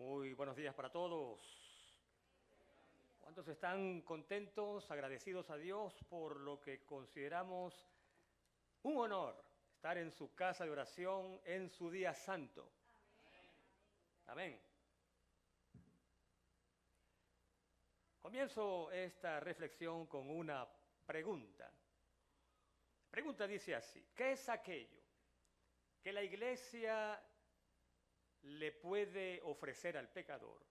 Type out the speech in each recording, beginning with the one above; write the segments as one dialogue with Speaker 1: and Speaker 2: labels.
Speaker 1: Muy buenos días para todos. ¿Cuántos están contentos, agradecidos a Dios por lo que consideramos un honor, estar en su casa de oración en su día santo? Amén. Comienzo esta reflexión con una pregunta. La pregunta dice así: ¿qué es aquello que la iglesia le puede ofrecer al pecador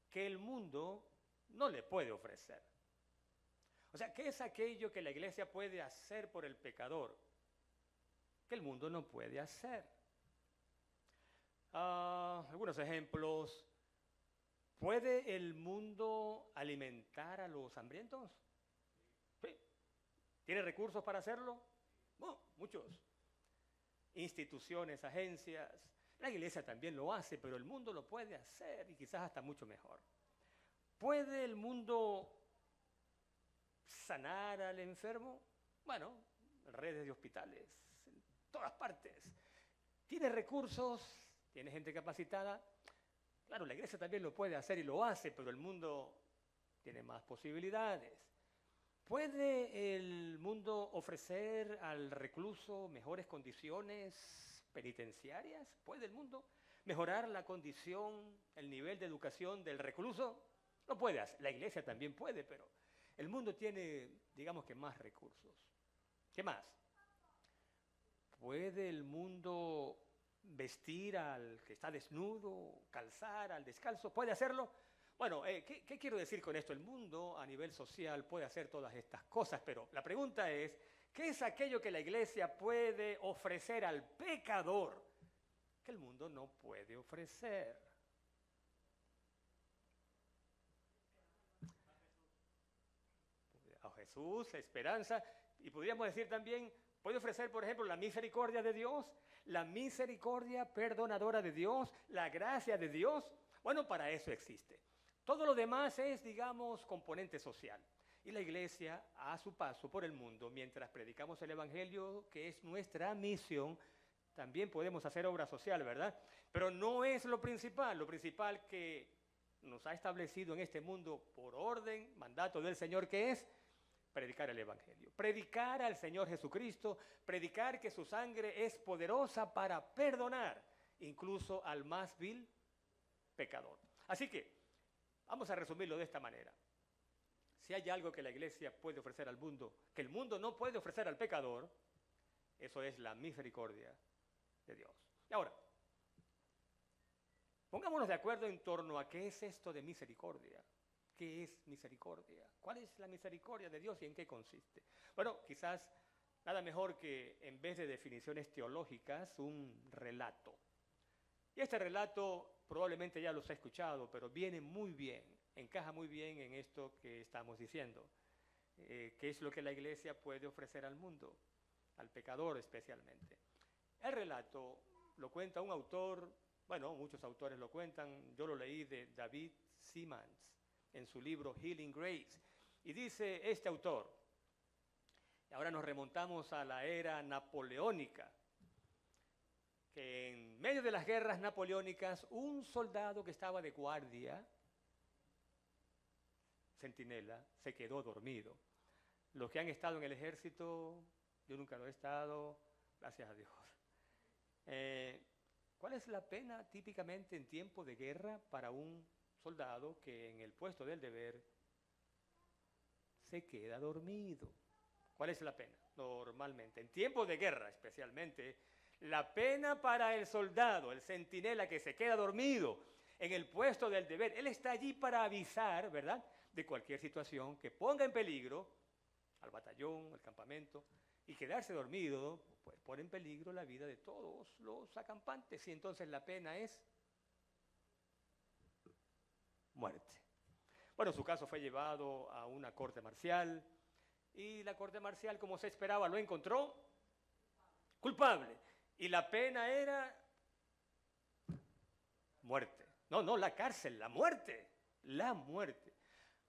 Speaker 1: que el mundo no le puede ofrecer? O sea, ¿qué es aquello que la iglesia puede hacer por el pecador que el mundo no puede hacer? Algunos ejemplos. ¿Puede el mundo alimentar a los hambrientos? Sí. ¿Tiene recursos para hacerlo? No, muchos. Instituciones, agencias. La iglesia también lo hace, pero el mundo lo puede hacer y quizás hasta mucho mejor. ¿Puede el mundo sanar al enfermo? Bueno, redes de hospitales, en todas partes. ¿Tiene recursos? ¿Tiene gente capacitada? Claro, la iglesia también lo puede hacer y lo hace, pero el mundo tiene más posibilidades. ¿Puede el mundo ofrecer al recluso mejores condiciones penitenciarias? ¿Puede el mundo mejorar la condición, el nivel de educación del recluso? Lo puede hacer. La iglesia también puede, pero el mundo tiene, digamos que, más recursos. ¿Qué más? ¿Puede el mundo vestir al que está desnudo, calzar al descalzo? ¿Puede hacerlo? Bueno, ¿qué quiero decir con esto? El mundo a nivel social puede hacer todas estas cosas, pero la pregunta es, ¿qué es aquello que la iglesia puede ofrecer al pecador que el mundo no puede ofrecer? A Jesús, esperanza, y podríamos decir también, puede ofrecer, por ejemplo, la misericordia de Dios, la misericordia perdonadora de Dios, la gracia de Dios. Bueno, para eso existe. Todo lo demás es, digamos, componente social. Y la iglesia, a su paso por el mundo, mientras predicamos el Evangelio, que es nuestra misión, también podemos hacer obra social, ¿verdad? Pero no es lo principal que nos ha establecido en este mundo por orden, mandato del Señor, que es predicar el Evangelio, predicar al Señor Jesucristo, predicar que su sangre es poderosa para perdonar incluso al más vil pecador. Así que vamos a resumirlo de esta manera. Si hay algo que la iglesia puede ofrecer al mundo, que el mundo no puede ofrecer al pecador, eso es la misericordia de Dios. Y ahora, pongámonos de acuerdo en torno a qué es esto de misericordia. ¿Qué es misericordia? ¿Cuál es la misericordia de Dios y en qué consiste? Bueno, quizás nada mejor que, en vez de definiciones teológicas, un relato. Y este relato probablemente ya los ha escuchado, pero viene muy bien, encaja muy bien en esto que estamos diciendo. ¿Qué es lo que la iglesia puede ofrecer al mundo? Al pecador especialmente. El relato lo cuenta un autor, bueno, muchos autores lo cuentan, yo lo leí de David Seamands en su libro Healing Grace. Y dice este autor, y ahora nos remontamos a la era napoleónica, que en medio de las guerras napoleónicas, un soldado que estaba de guardia, centinela, se quedó dormido. Los que han estado en el ejército, yo nunca lo he estado, gracias a Dios. ¿Cuál es la pena típicamente en tiempo de guerra para un soldado que en el puesto del deber se queda dormido? ¿Cuál es la pena? Normalmente, en tiempo de guerra especialmente, la pena para el soldado, el centinela que se queda dormido en el puesto del deber, él está allí para avisar, ¿verdad?, de cualquier situación que ponga en peligro al batallón, al campamento, y quedarse dormido pues pone en peligro la vida de todos los acampantes, y entonces la pena es muerte. Bueno, su caso fue llevado a una corte marcial, y la corte marcial, como se esperaba, lo encontró culpable. Y la pena era muerte. No, la cárcel, la muerte. La muerte.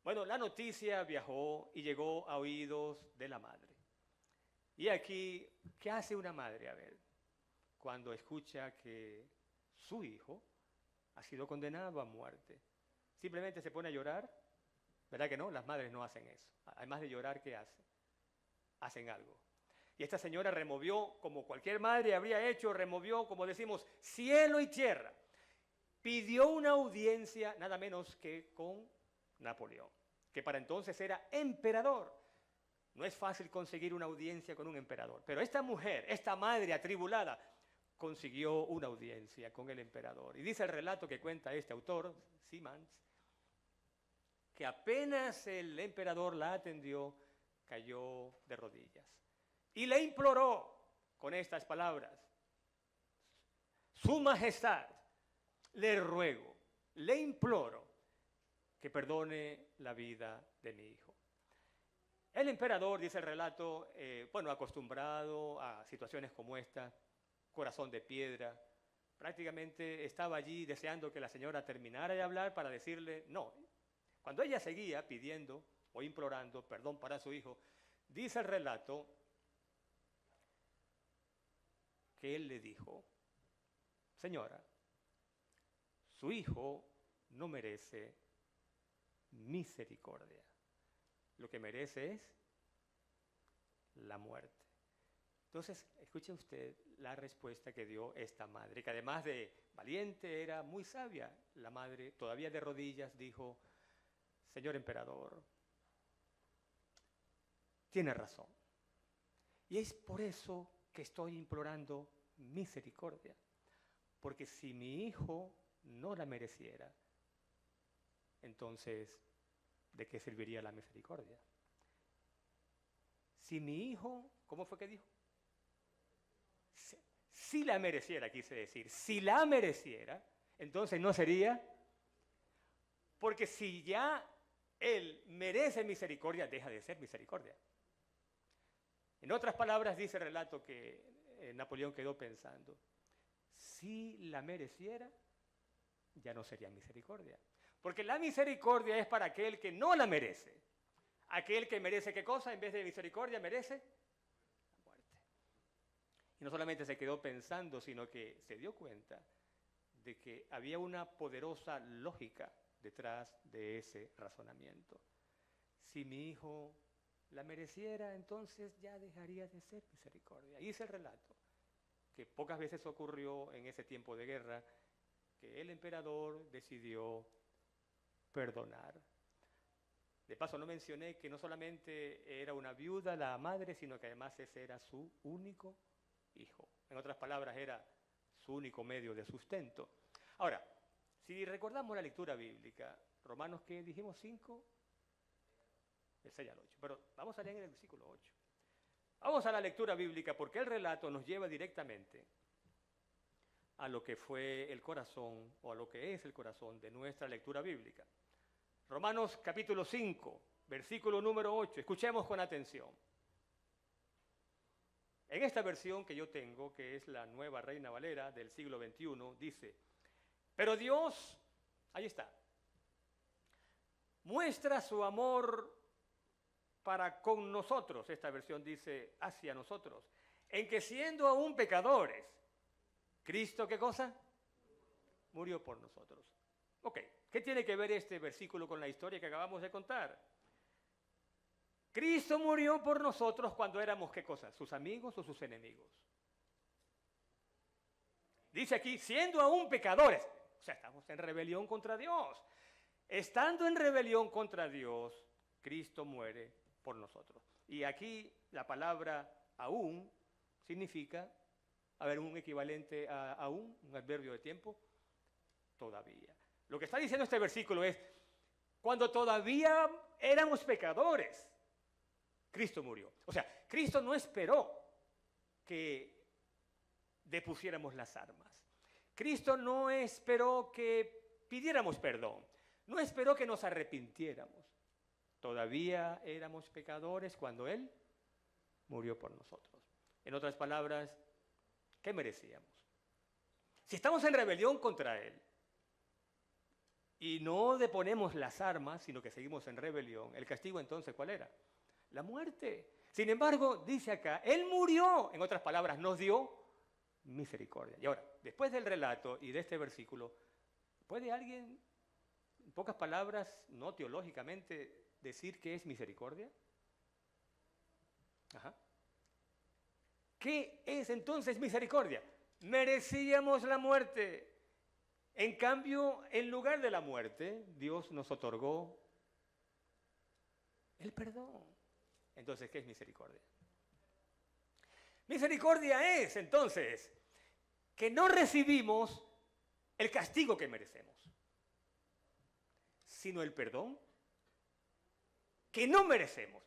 Speaker 1: Bueno, la noticia viajó y llegó a oídos de la madre. Y aquí, ¿qué hace una madre? A ver, cuando escucha que su hijo ha sido condenado a muerte. Simplemente se pone a llorar, ¿verdad que no? Las madres no hacen eso. Además de llorar, ¿qué hacen? Hacen algo. Y esta señora removió, como cualquier madre habría hecho, removió, como decimos, cielo y tierra. Pidió una audiencia nada menos que con Napoleón, que para entonces era emperador. No es fácil conseguir una audiencia con un emperador, pero esta mujer, esta madre atribulada, consiguió una audiencia con el emperador. Y dice el relato que cuenta este autor, Symonds, que apenas el emperador la atendió, cayó de rodillas y le imploró con estas palabras: Su Majestad, le ruego, le imploro que perdone la vida de mi hijo. El emperador, dice el relato, acostumbrado a situaciones como esta, corazón de piedra, prácticamente estaba allí deseando que la señora terminara de hablar para decirle no. Cuando ella seguía pidiendo o implorando perdón para su hijo, dice el relato que él le dijo: señora, su hijo no merece misericordia. Lo que merece es la muerte. Entonces, escuche usted la respuesta que dio esta madre, que además de valiente era muy sabia. La madre, todavía de rodillas, dijo: señor emperador, tiene razón. Y es por eso que estoy implorando misericordia. Porque si mi hijo no la mereciera, entonces, ¿de qué serviría la misericordia? Si mi hijo, ¿cómo fue que dijo? Si la mereciera, quise decir, si la mereciera, entonces no sería, porque si ya él merece misericordia, deja de ser misericordia. En otras palabras, dice el relato que Napoleón quedó pensando: si la mereciera, ya no sería misericordia. Porque la misericordia es para aquel que no la merece. Aquel que merece, ¿qué cosa? En vez de misericordia, merece la muerte. Y no solamente se quedó pensando, sino que se dio cuenta de que había una poderosa lógica detrás de ese razonamiento. Si mi hijo la mereciera, entonces ya dejaría de ser misericordia. Y dice el relato que pocas veces ocurrió en ese tiempo de guerra que el emperador decidió perdonar. De paso, no mencioné que no solamente era una viuda la madre, sino que además ese era su único hijo. En otras palabras, era su único medio de sustento. Ahora, si recordamos la lectura bíblica, Romanos, ¿qué dijimos? 5, el 6 al 8. Pero vamos a leer en el versículo 8. Vamos a la lectura bíblica porque el relato nos lleva directamente a lo que fue el corazón o a lo que es el corazón de nuestra lectura bíblica. Romanos capítulo 5, versículo número 8. Escuchemos con atención. En esta versión que yo tengo, que es la Nueva Reina Valera del siglo XXI, dice: pero Dios, ahí está, muestra su amor para con nosotros, esta versión dice hacia nosotros, en que siendo aún pecadores, Cristo, ¿qué cosa? Murió por nosotros. Ok, ¿qué tiene que ver este versículo con la historia que acabamos de contar? Cristo murió por nosotros cuando éramos, ¿qué cosa? ¿Sus amigos o sus enemigos? Dice aquí, siendo aún pecadores, o sea, estamos en rebelión contra Dios. Estando en rebelión contra Dios, Cristo muere por nosotros. Y aquí la palabra aún significa, a ver, un equivalente a aún, un adverbio de tiempo, todavía. Lo que está diciendo este versículo es, cuando todavía éramos pecadores, Cristo murió. O sea, Cristo no esperó que depusiéramos las armas. Cristo no esperó que pidiéramos perdón. No esperó que nos arrepintiéramos. Todavía éramos pecadores cuando Él murió por nosotros. En otras palabras, ¿qué merecíamos? Si estamos en rebelión contra Él y no deponemos las armas, sino que seguimos en rebelión, ¿el castigo entonces cuál era? La muerte. Sin embargo, dice acá, Él murió, en otras palabras, nos dio misericordia. Y ahora, después del relato y de este versículo, ¿Puede alguien, en pocas palabras, no teológicamente, decir que es misericordia? Ajá. ¿Qué es entonces misericordia? Merecíamos la muerte. En cambio, en lugar de la muerte, Dios nos otorgó el perdón. Entonces, ¿qué es misericordia? Misericordia es, entonces, que no recibimos el castigo que merecemos, sino el perdón que no merecemos.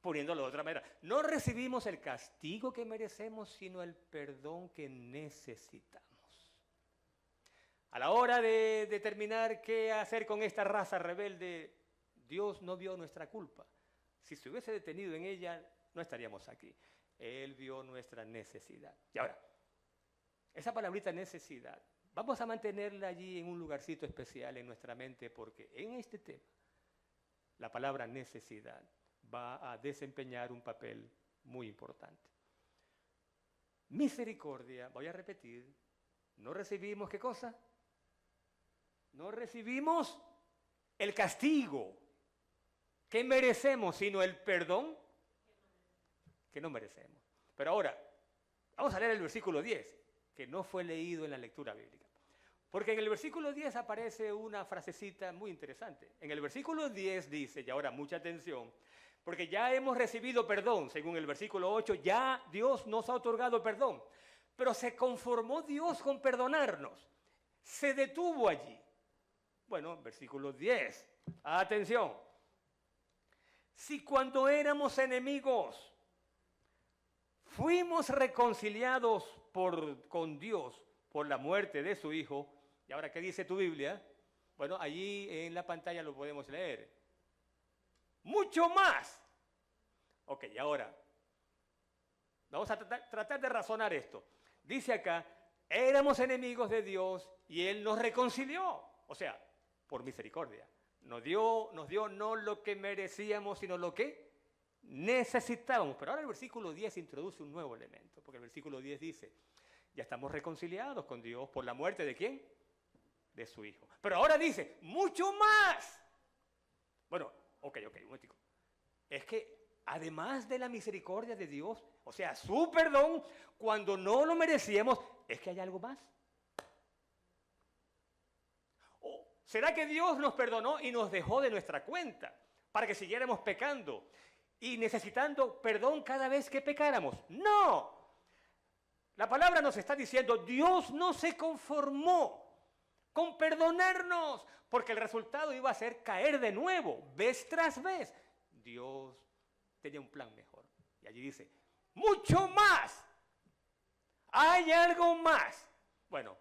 Speaker 1: Poniéndolo de otra manera, no recibimos el castigo que merecemos, sino el perdón que necesitamos. A la hora de determinar qué hacer con esta raza rebelde, Dios no vio nuestra culpa. Si se hubiese detenido en ella, no estaríamos aquí. Él vio nuestra necesidad. Y ahora, esa palabrita necesidad, vamos a mantenerla allí en un lugarcito especial en nuestra mente, porque en este tema, la palabra necesidad va a desempeñar un papel muy importante. Misericordia, voy a repetir, no recibimos ¿qué cosa? No recibimos el castigo que merecemos, sino el perdón que no merecemos. Pero ahora, vamos a leer el versículo 10, que no fue leído en la lectura bíblica. Porque en el versículo 10 aparece una frasecita muy interesante. En el versículo 10 dice, y ahora mucha atención, porque ya hemos recibido perdón, según el versículo 8, ya Dios nos ha otorgado perdón. Pero se conformó Dios con perdonarnos. Se detuvo allí. Bueno, versículo 10, atención. Si cuando éramos enemigos fuimos reconciliados con Dios por la muerte de su Hijo, ¿y ahora qué dice tu Biblia? Bueno, allí en la pantalla lo podemos leer. Mucho más. Ok, ahora, vamos a tratar de razonar esto. Dice acá, éramos enemigos de Dios y Él nos reconcilió. O sea, por misericordia. Nos dio no lo que merecíamos, sino lo que necesitábamos. Pero ahora el versículo 10 introduce un nuevo elemento, porque el versículo 10 dice, ya estamos reconciliados con Dios por la muerte ¿de quién? De su Hijo. Pero ahora dice, mucho más. Bueno, ok, un momentico. Es que además de la misericordia de Dios, o sea, su perdón, cuando no lo merecíamos, es que hay algo más. ¿O será que Dios nos perdonó y nos dejó de nuestra cuenta para que siguiéramos pecando y necesitando perdón cada vez que pecáramos? No. La palabra nos está diciendo, Dios no se conformó con perdonarnos, porque el resultado iba a ser caer de nuevo, vez tras vez. Dios tenía un plan mejor. Y allí dice, mucho más. Hay algo más. Bueno,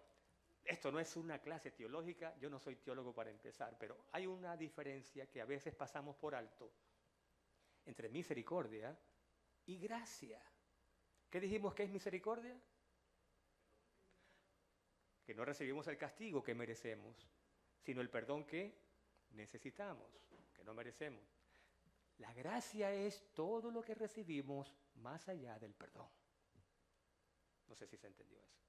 Speaker 1: esto no es una clase teológica, yo no soy teólogo para empezar, pero hay una diferencia que a veces pasamos por alto entre misericordia y gracia. ¿Qué dijimos que es misericordia? Que no recibimos el castigo que merecemos, sino el perdón que necesitamos, que no merecemos. La gracia es todo lo que recibimos más allá del perdón. No sé si se entendió eso.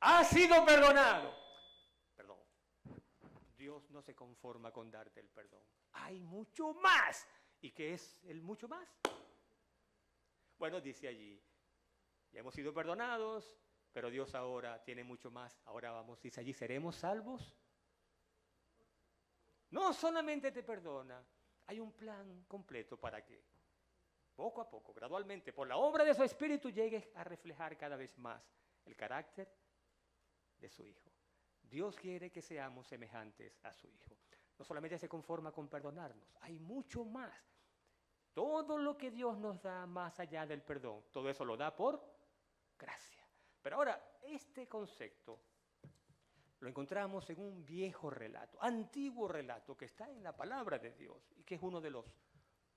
Speaker 1: Ha sido perdonado. Perdón. Dios no se conforma con darte el perdón. Hay mucho más. ¿Y qué es el mucho más? Bueno, dice allí, ya hemos sido perdonados, pero Dios ahora tiene mucho más. Ahora vamos, dice allí, ¿seremos salvos? No solamente te perdona, hay un plan completo para que poco a poco, gradualmente, por la obra de su Espíritu, llegues a reflejar cada vez más el carácter de su Hijo. Dios quiere que seamos semejantes a su Hijo. No solamente se conforma con perdonarnos, hay mucho más. Todo lo que Dios nos da más allá del perdón, todo eso lo da por gracia. Pero ahora, este concepto lo encontramos en un viejo relato, antiguo relato que está en la palabra de Dios y que es uno de los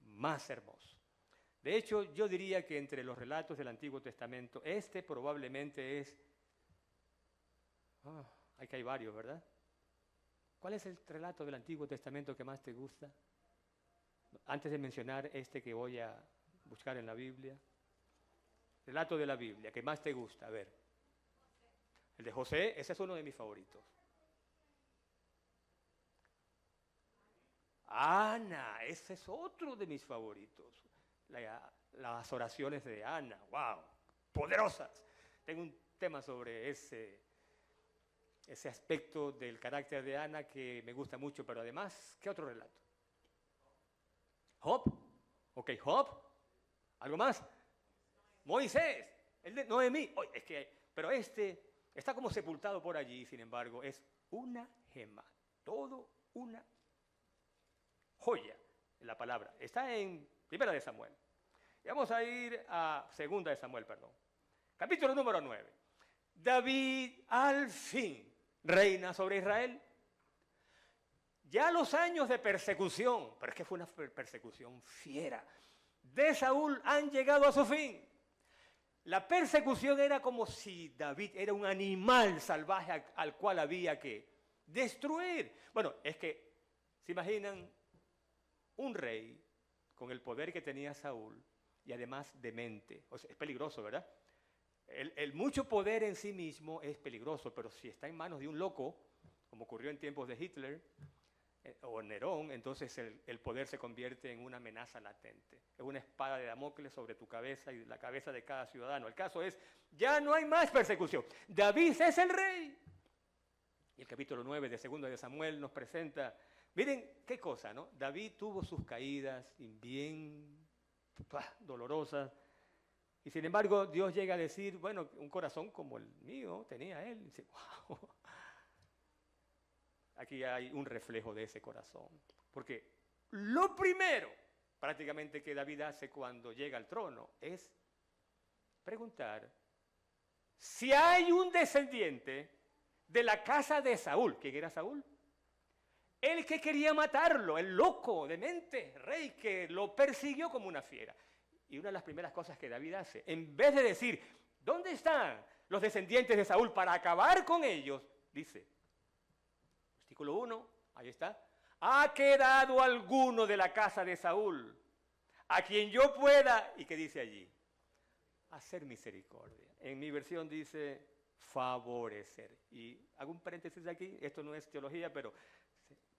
Speaker 1: más hermosos. De hecho, yo diría que entre los relatos del Antiguo Testamento, este probablemente es... aquí hay varios, ¿verdad? ¿Cuál es el relato del Antiguo Testamento que más te gusta? Antes de mencionar este que voy a buscar en la Biblia. Relato de la Biblia que más te gusta, a ver. El de José, ese es uno de mis favoritos. Ana, ese es otro de mis favoritos. Las oraciones de Ana, wow, poderosas. Tengo un tema sobre ese aspecto del carácter de Ana que me gusta mucho, pero además, ¿qué otro relato? Job, ok, Job, ¿algo más? Moisés, el de Noemí, oh, pero está como sepultado por allí, sin embargo, es una gema, todo una joya en la palabra. Está en Primera de Samuel. Y vamos a ir a Segunda de Samuel, perdón. Capítulo número 9. David al fin reina sobre Israel. Ya los años de persecución, pero es que fue una persecución fiera, de Saúl han llegado a su fin. La persecución era como si David era un animal salvaje al cual había que destruir. Bueno, es que, ¿se imaginan? Un rey con el poder que tenía Saúl y además demente. O sea, es peligroso, ¿verdad? El mucho poder en sí mismo es peligroso, pero si está en manos de un loco, como ocurrió en tiempos de Hitler o Nerón, entonces el poder se convierte en una amenaza latente. Es una espada de Damocles sobre tu cabeza y la cabeza de cada ciudadano. El caso es, ya no hay más persecución. David es el rey. Y el capítulo 9 de Segunda de Samuel nos presenta, miren qué cosa, ¿no? David tuvo sus caídas bien dolorosas. Y sin embargo, Dios llega a decir, bueno, un corazón como el mío tenía él. Y dice, wow. Aquí hay un reflejo de ese corazón. Porque lo primero, prácticamente, que David hace cuando llega al trono es preguntar si hay un descendiente de la casa de Saúl. ¿Quién era Saúl? El que quería matarlo, el loco, demente, rey que lo persiguió como una fiera. Y una de las primeras cosas que David hace, en vez de decir, ¿dónde están los descendientes de Saúl para acabar con ellos? Dice, versículo 1, ahí está, ¿ha quedado alguno de la casa de Saúl a quien yo pueda? ¿Y qué dice allí? Hacer misericordia. En mi versión dice favorecer. Y hago un paréntesis aquí, esto no es teología, pero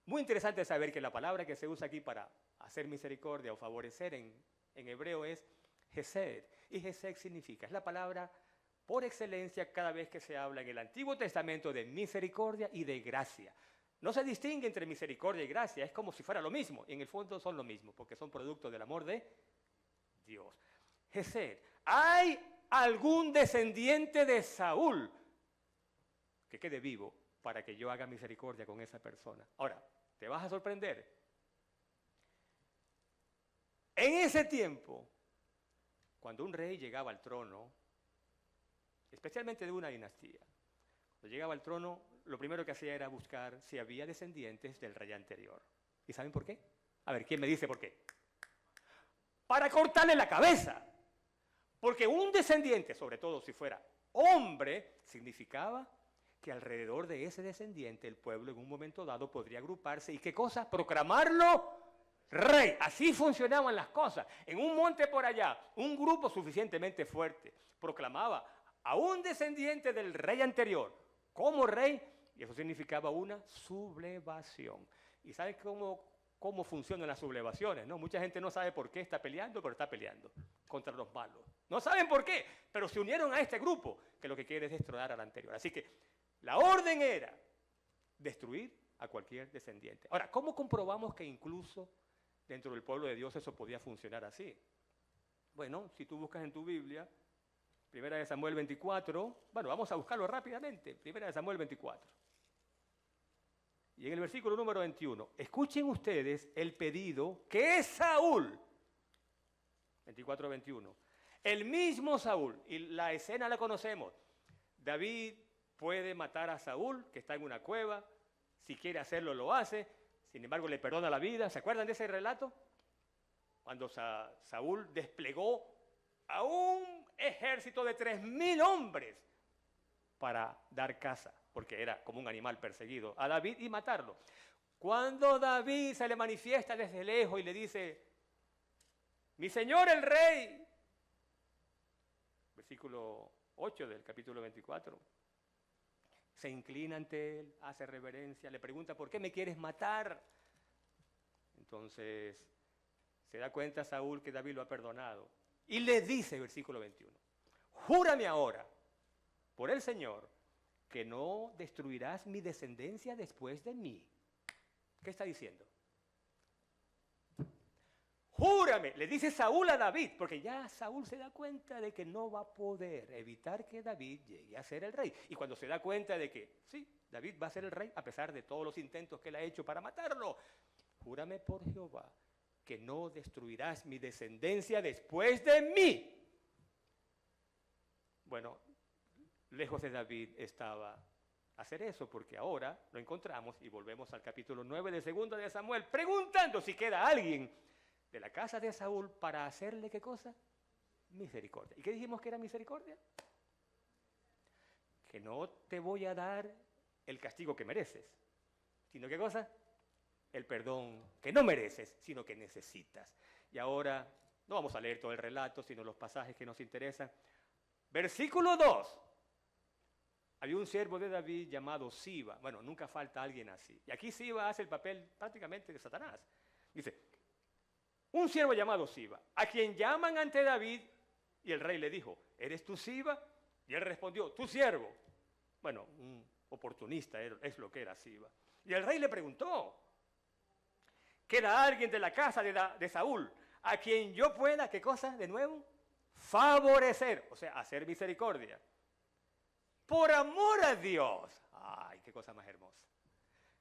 Speaker 1: muy interesante saber que la palabra que se usa aquí para hacer misericordia o favorecer en hebreo es Hesed. Y Hesed significa, es la palabra por excelencia cada vez que se habla en el Antiguo Testamento de misericordia y de gracia. No se distingue entre misericordia y gracia, es como si fuera lo mismo. Y en el fondo son lo mismo, porque son producto del amor de Dios. Hesed. ¿Hay algún descendiente de Saúl que quede vivo para que yo haga misericordia con esa persona? Ahora, te vas a sorprender. En ese tiempo, cuando un rey llegaba al trono, especialmente de una dinastía, cuando llegaba al trono, lo primero que hacía era buscar si había descendientes del rey anterior. ¿Y saben por qué? A ver, ¿quién me dice por qué? Para cortarle la cabeza. Porque un descendiente, sobre todo si fuera hombre, significaba que alrededor de ese descendiente el pueblo en un momento dado podría agruparse. ¿Y qué cosa? Proclamarlo rey. Así funcionaban las cosas. En un monte por allá, un grupo suficientemente fuerte proclamaba a un descendiente del rey anterior como rey, y eso significaba una sublevación. ¿Y sabes cómo funcionan las sublevaciones? ¿No? Mucha gente no sabe por qué está peleando, pero está peleando contra los malos. No saben por qué, pero se unieron a este grupo que lo que quiere es destronar al anterior. Así que la orden era destruir a cualquier descendiente. Ahora, ¿cómo comprobamos que incluso dentro del pueblo de Dios eso podía funcionar así? Bueno, si tú buscas en tu Biblia, Primera de Samuel 24, bueno, vamos a buscarlo rápidamente, Primera de Samuel 24. Y en el versículo número 21, escuchen ustedes el pedido que es Saúl, 24-21, el mismo Saúl, y la escena la conocemos. David puede matar a Saúl, que está en una cueva, si quiere hacerlo lo hace, sin embargo le perdona la vida. ¿Se acuerdan de ese relato? Cuando Saúl desplegó a un ejército de 3.000 hombres para dar caza, porque era como un animal perseguido, a David y matarlo. Cuando David se le manifiesta desde lejos y le dice, mi señor el rey, versículo 8 del capítulo 24, se inclina ante él, hace reverencia, le pregunta, ¿por qué me quieres matar? Entonces, se da cuenta Saúl que David lo ha perdonado. Y le dice, versículo 21, júrame ahora, por el Señor, que no destruirás mi descendencia después de mí. ¿Qué está diciendo? Júrame, le dice Saúl a David, porque ya Saúl se da cuenta de que no va a poder evitar que David llegue a ser el rey. Y cuando se da cuenta de que, sí, David va a ser el rey, a pesar de todos los intentos que él ha hecho para matarlo, júrame por Jehová que no destruirás mi descendencia después de mí. Bueno, lejos de David estaba hacer eso, porque ahora lo encontramos y volvemos al capítulo 9 de 2 de Samuel, preguntando si queda alguien de la casa de Saúl para hacerle, ¿qué cosa? Misericordia. ¿Y qué dijimos que era misericordia? Que no te voy a dar el castigo que mereces, sino, ¿qué cosa? El perdón que no mereces, sino que necesitas. Y ahora, no vamos a leer todo el relato, sino los pasajes que nos interesan. Versículo 2. Había un siervo de David llamado Siba. Bueno, nunca falta alguien así. Y aquí Siba hace el papel prácticamente de Satanás. Dice, un siervo llamado Siba, a quien llaman ante David, y el rey le dijo, ¿eres tú Siba? Y él respondió, tu siervo. Bueno, un oportunista es lo que era Siba. Y el rey le preguntó, ¿queda alguien de la casa de Saúl a quien yo pueda, qué cosa, de nuevo? Favorecer, o sea, hacer misericordia. Por amor a Dios. Ay, qué cosa más hermosa.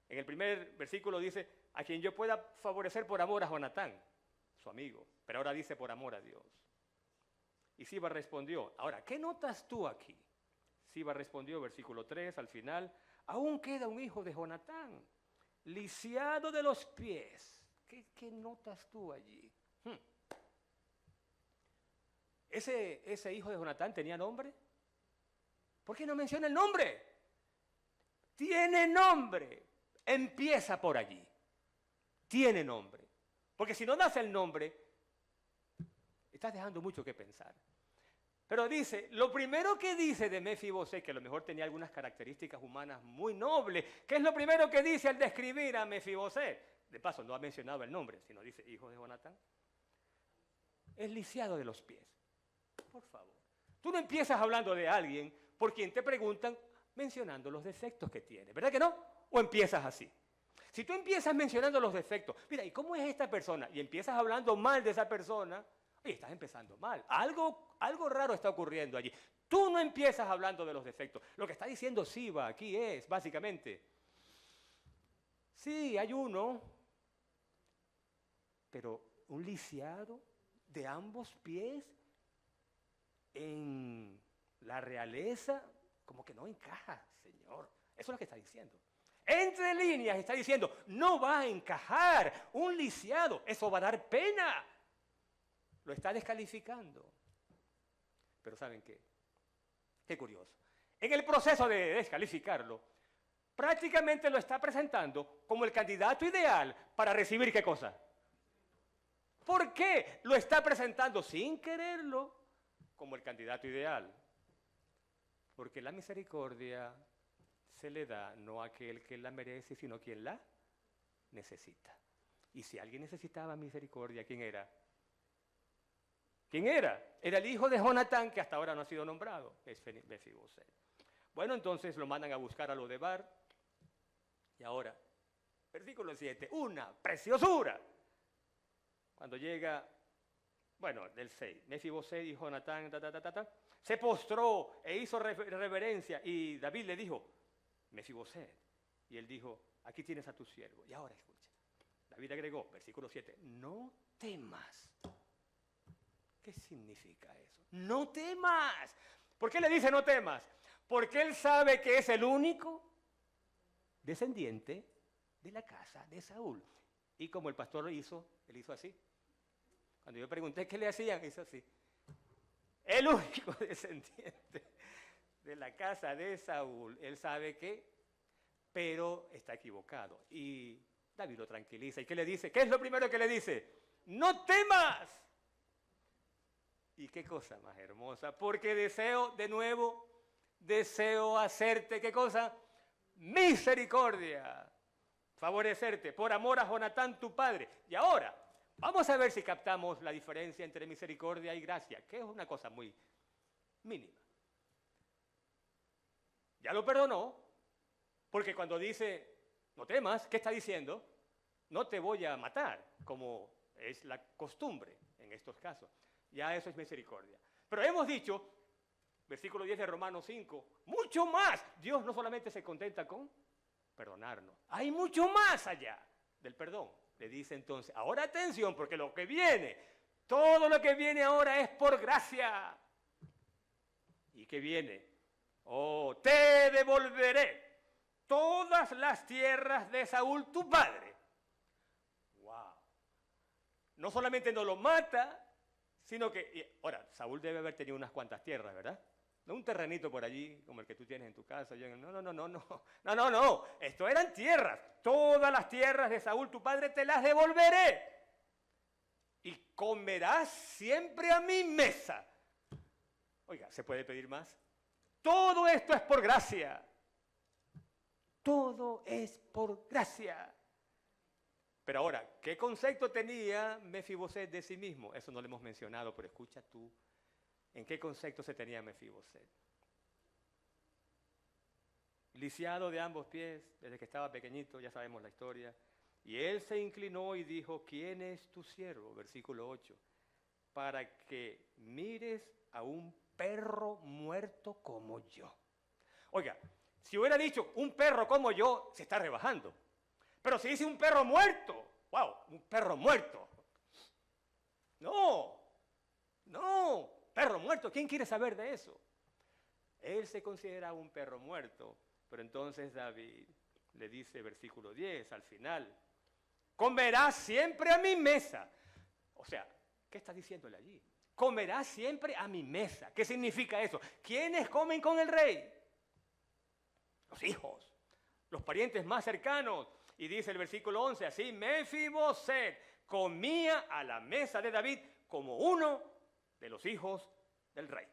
Speaker 1: En el primer versículo dice, a quien yo pueda favorecer por amor a Jonatán, su amigo. Pero ahora dice por amor a Dios. Y Siba respondió, ahora, ¿qué notas tú aquí? Siba respondió, versículo 3, al final, aún queda un hijo de Jonatán, lisiado de los pies. ¿Qué notas tú allí? ¿Ese hijo de Jonatán tenía nombre? ¿Por qué no menciona el nombre? Tiene nombre. Empieza por allí. Tiene nombre. Porque si no das el nombre, estás dejando mucho que pensar. Pero dice, lo primero que dice de Mefibosé, que a lo mejor tenía algunas características humanas muy nobles, ¿qué es lo primero que dice al describir a Mefibosé? De paso, no ha mencionado el nombre, sino dice hijo de Jonatán. Es lisiado de los pies. Por favor. Tú no empiezas hablando de alguien por quien te preguntan mencionando los defectos que tiene, ¿verdad que no? ¿O empiezas así? Si tú empiezas mencionando los defectos, mira, ¿y cómo es esta persona? Y empiezas hablando mal de esa persona, oye, estás empezando mal. Algo raro está ocurriendo allí. Tú no empiezas hablando de los defectos. Lo que está diciendo Siba aquí es, básicamente, sí, hay uno, pero un lisiado de ambos pies en la realeza, como que no encaja, Señor. Eso es lo que está diciendo. Entre líneas está diciendo, no va a encajar un lisiado, eso va a dar pena. Lo está descalificando. Pero ¿saben qué? Qué curioso. En el proceso de descalificarlo, prácticamente lo está presentando como el candidato ideal para recibir ¿qué cosa? ¿Por qué lo está presentando sin quererlo como el candidato ideal? Porque la misericordia se le da no a aquel que la merece, sino a quien la necesita. Y si alguien necesitaba misericordia, ¿quién era? ¿Quién era? Era el hijo de Jonatán, que hasta ahora no ha sido nombrado, es Mefibosé. Bueno, entonces lo mandan a buscar a Lodebar. Y ahora, versículo 7, una preciosura. Cuando llega, bueno, del 6, Mefibosé y Jonatán, se postró e hizo reverencia. Y David le dijo, Mefibosé. Y él dijo, aquí tienes a tu siervo. Y ahora escucha. David agregó, versículo 7, no temas. ¿Qué significa eso? No temas. ¿Por qué le dice no temas? Porque él sabe que es el único descendiente de la casa de Saúl. Y como el pastor lo hizo, él hizo así. Cuando yo pregunté qué le hacían, hizo así. El único descendiente de la casa de Saúl, él sabe que, pero está equivocado. Y David lo tranquiliza. ¿Y qué le dice? ¿Qué es lo primero que le dice? ¡No temas! Y qué cosa más hermosa, porque deseo hacerte, ¿qué cosa? Misericordia. favorecerte por amor a Jonatán tu padre. Y ahora, vamos a ver si captamos la diferencia entre misericordia y gracia, que es una cosa muy mínima. Ya lo perdonó, porque cuando dice, no temas, ¿qué está diciendo? No te voy a matar, como es la costumbre en estos casos. Ya eso es misericordia. Pero hemos dicho, versículo 10 de Romanos 5, mucho más. Dios no solamente se contenta con perdonarnos, hay mucho más allá del perdón. Le dice entonces, ahora atención, porque lo que viene, todo lo que viene ahora es por gracia. ¿Y qué viene? Oh, te devolveré todas las tierras de Saúl tu padre. Wow. No solamente no lo mata, sino que, ahora, Saúl debe haber tenido unas cuantas tierras, ¿verdad? No un terrenito por allí, como el que tú tienes en tu casa. No. Esto eran tierras. Todas las tierras de Saúl, tu padre, te las devolveré. Y comerás siempre a mi mesa. Oiga, ¿se puede pedir más? Todo esto es por gracia. Todo es por gracia. Pero ahora, ¿qué concepto tenía Mefiboset de sí mismo? Eso no lo hemos mencionado, pero escucha tú. ¿En qué concepto se tenía Mefiboset? Lisiado de ambos pies, desde que estaba pequeñito, ya sabemos la historia. Y él se inclinó y dijo, ¿quién es tu siervo? Versículo 8. Para que mires a un perro muerto como yo. Oiga, si hubiera dicho un perro como yo, se está rebajando. Pero si dice un perro muerto, wow, un perro muerto. No, perro muerto, ¿quién quiere saber de eso? Él se considera un perro muerto, pero entonces David le dice, versículo 10, al final, comerás siempre a mi mesa. O sea, ¿qué está diciéndole allí? Comerás siempre a mi mesa. ¿Qué significa eso? ¿Quiénes comen con el rey? Los hijos, los parientes más cercanos. Y dice el versículo 11, así, Mefiboset comía a la mesa de David como uno de los hijos del rey.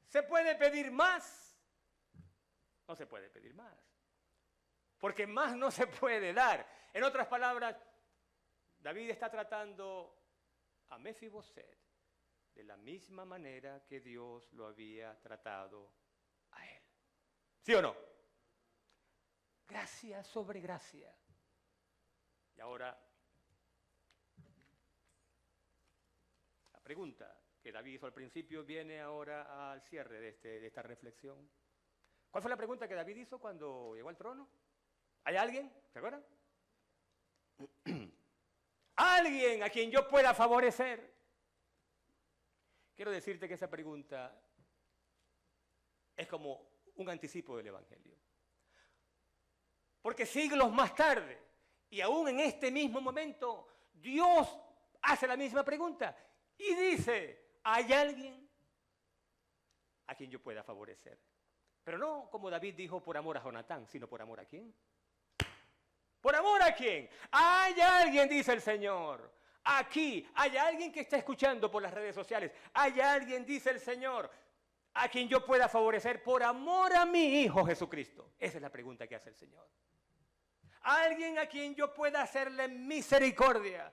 Speaker 1: ¿Se puede pedir más? No se puede pedir más. Porque más no se puede dar. En otras palabras, David está tratando a Mefiboset de la misma manera que Dios lo había tratado a él. ¿Sí o no? Gracia sobre gracia. Y ahora, la pregunta que David hizo al principio viene ahora al cierre de esta reflexión. ¿Cuál fue la pregunta que David hizo cuando llegó al trono? ¿Hay alguien? ¿Se acuerdan? ¿Alguien a quien yo pueda favorecer? Quiero decirte que esa pregunta es como un anticipo del Evangelio. Porque siglos más tarde, y aún en este mismo momento, Dios hace la misma pregunta y dice, ¿hay alguien a quien yo pueda favorecer? Pero no como David dijo por amor a Jonatán, sino por amor a quién. ¿Por amor a quién? Hay alguien, dice el Señor. Aquí hay alguien que está escuchando por las redes sociales. Hay alguien, dice el Señor, a quien yo pueda favorecer por amor a mi Hijo Jesucristo. Esa es la pregunta que hace el Señor. Alguien a quien yo pueda hacerle misericordia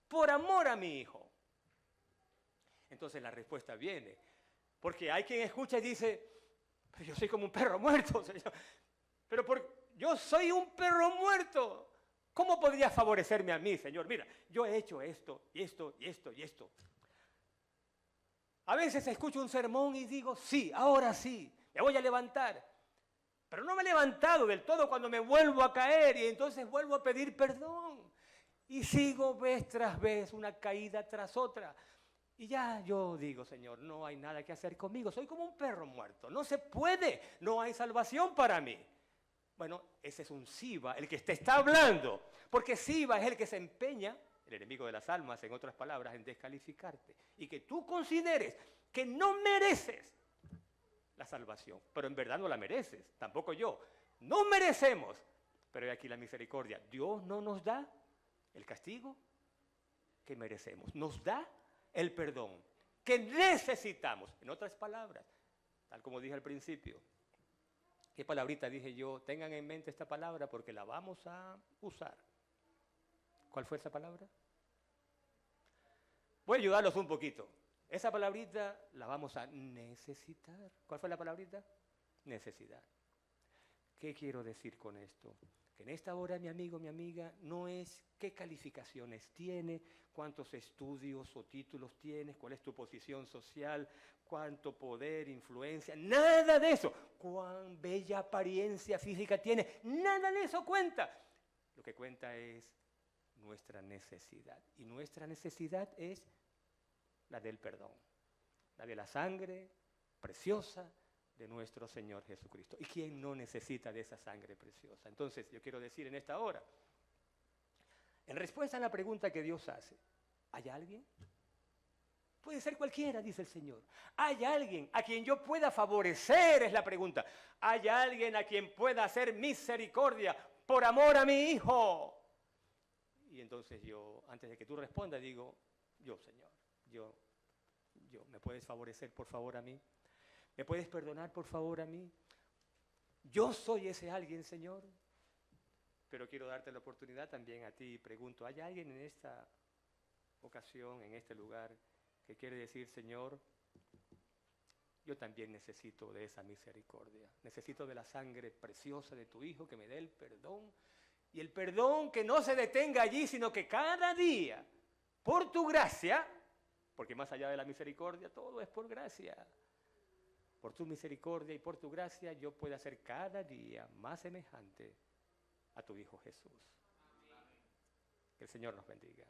Speaker 1: por amor a mi Hijo. Entonces la respuesta viene. Porque hay quien escucha y dice, pero yo soy como un perro muerto, Señor. Yo soy un perro muerto. ¿Cómo podría favorecerme a mí, Señor? Mira, yo he hecho esto, y esto, y esto, y esto. A veces escucho un sermón y digo, sí, ahora sí, me voy a levantar. Pero no me he levantado del todo cuando me vuelvo a caer y entonces vuelvo a pedir perdón. Y sigo vez tras vez, una caída tras otra. Y ya yo digo, Señor, no hay nada que hacer conmigo. Soy como un perro muerto. No se puede. No hay salvación para mí. Bueno, ese es un Siba, el que te está hablando. Porque Siba es el que se empeña, el enemigo de las almas, en otras palabras, en descalificarte. Y que tú consideres que no mereces la salvación. Pero en verdad no la mereces, tampoco yo. No merecemos. Pero hay aquí la misericordia. Dios no nos da el castigo que merecemos. Nos da el perdón que necesitamos. En otras palabras, tal como dije al principio, ¿Qué palabrita dije yo? Tengan en mente esta palabra porque la vamos a usar. ¿Cuál fue esa palabra? Voy a ayudarlos un poquito. Esa palabrita la vamos a necesitar. ¿Cuál fue la palabrita? Necesidad. ¿Qué quiero decir con esto? Que en esta hora, mi amigo, mi amiga, no es qué calificaciones tiene, cuántos estudios o títulos tienes, cuál es tu posición social, cuánto poder, influencia, nada de eso. Cuán bella apariencia física tiene, nada de eso cuenta. Lo que cuenta es nuestra necesidad. Y nuestra necesidad es la del perdón, la de la sangre preciosa de nuestro Señor Jesucristo. ¿Y quién no necesita de esa sangre preciosa? Entonces, yo quiero decir en esta hora, en respuesta a la pregunta que Dios hace, ¿hay alguien? Puede ser cualquiera, dice el Señor. ¿Hay alguien a quien yo pueda favorecer? Es la pregunta. ¿Hay alguien a quien pueda hacer misericordia por amor a mi hijo? Y entonces yo, antes de que tú respondas, digo, yo, Señor, yo, ¿me puedes favorecer por favor a mí? ¿Me puedes perdonar por favor a mí? Yo soy ese alguien, Señor. Pero quiero darte la oportunidad también a ti. Pregunto, ¿hay alguien en esta ocasión, en este lugar, que quiere decir, Señor, yo también necesito de esa misericordia? Necesito de la sangre preciosa de tu Hijo que me dé el perdón. Y el perdón que no se detenga allí, sino que cada día, por tu gracia, porque más allá de la misericordia, todo es por gracia. Por tu misericordia y por tu gracia, yo pueda ser cada día más semejante a tu Hijo Jesús. Que el Señor nos bendiga.